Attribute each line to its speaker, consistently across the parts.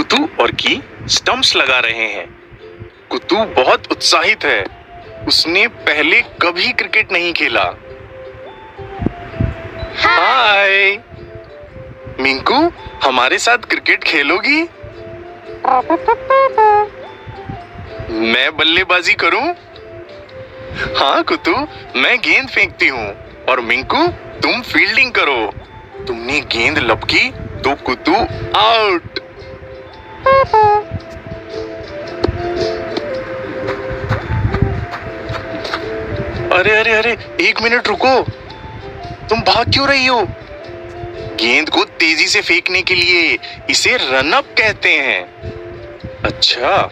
Speaker 1: कुतू और की स्टंप्स लगा रहे हैं। कुतू बहुत उत्साहित है। उसने पहले कभी क्रिकेट नहीं खेला। हाय मिंकू, हमारे साथ क्रिकेट खेलोगी? मैं बल्लेबाजी करूं? हाँ कुतू, मैं गेंद फेंकती हूँ और मिंकू तुम फील्डिंग करो। तुमने गेंद लपकी तो कुतू आउट। अरे अरे अरे, एक मिनट रुको। तुम भाग क्यों रही हो? गेंद को तेजी से फेंकने के लिए इसे रन अप कहते हैं। अच्छा,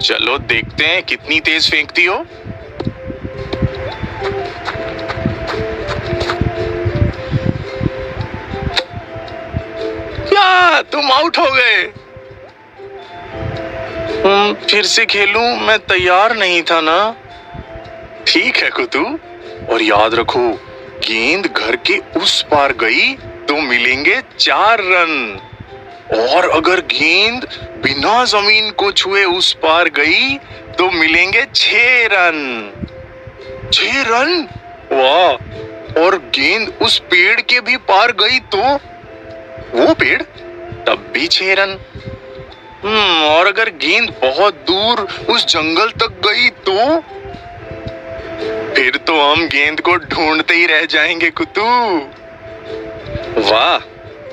Speaker 1: चलो देखते हैं कितनी तेज फेंकती हो। या, तुम आउट हो गए। फिर से खेलूं? मैं तैयार नहीं था ना। ठीक है कुतू, और याद रखो, गेंद घर के उस पार गई तो मिलेंगे 4 रन, और अगर गेंद बिना जमीन को छुए उस पार गई तो मिलेंगे 6 रन। 6 रन? वाह! और गेंद उस पेड़ के भी पार गई तो वो पेड़, तब भी 6 रन। और अगर गेंद बहुत दूर उस जंगल तक गई तो फिर तो हम गेंद को ढूंढते ही रह जाएंगे कुतू। वाह!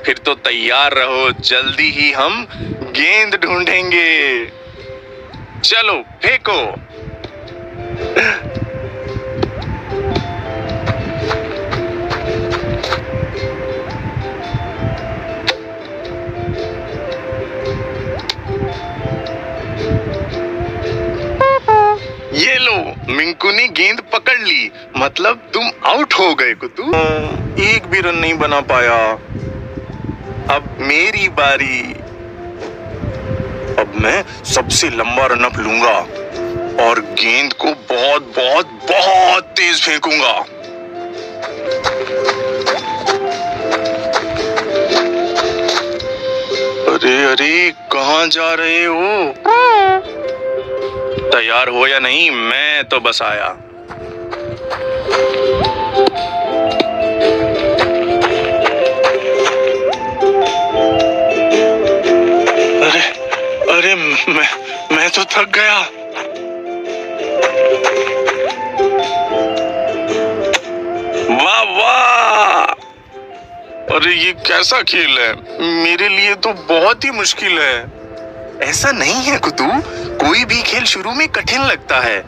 Speaker 1: फिर तो तैयार रहो, जल्दी ही हम गेंद ढूंढेंगे। चलो फेंको। ये लो, मिंकू ने गेंद पकड़ ली, मतलब तुम आउट हो गए कुतू। एक भी रन नहीं बना पाया। अब मेरी बारी। अब मैं सबसे लंबा रन अप लूंगा और गेंद को बहुत बहुत बहुत तेज फेंकूंगा। अरे अरे, कहाँ जा रहे हो? तैयार हो या नहीं? मैं तो बस आया। अरे अरे, मैं तो थक गया। वाह वाह! अरे ये कैसा खेल है? मेरे लिए तो बहुत ही मुश्किल है। ऐसा नहीं है कुतू, कोई भी खेल शुरू में कठिन लगता है,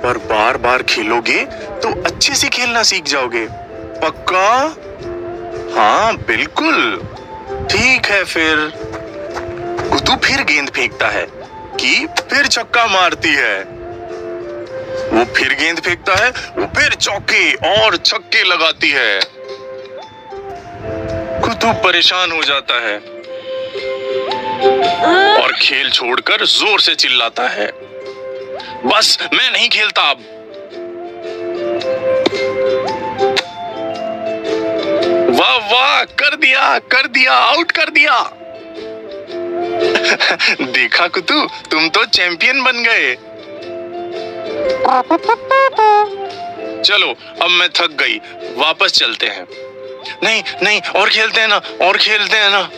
Speaker 1: पर बार बार खेलोगे तो अच्छे से खेलना सीख जाओगे। पक्का? हाँ बिल्कुल। ठीक है फिर। कुतू फिर गेंद फेंकता है कि फिर छक्का मारती है। वो फिर गेंद फेंकता है, वो फिर चौके और छक्के लगाती है। कुतू परेशान हो जाता है और खेल छोड़कर जोर से चिल्लाता है, बस मैं नहीं खेलता अब। वाह वाह, कर दिया, आउट कर दिया। देखा कुतू, तुम तो चैंपियन बन गए। चलो अब मैं थक गई, वापस चलते हैं। नहीं नहीं, और खेलते हैं ना।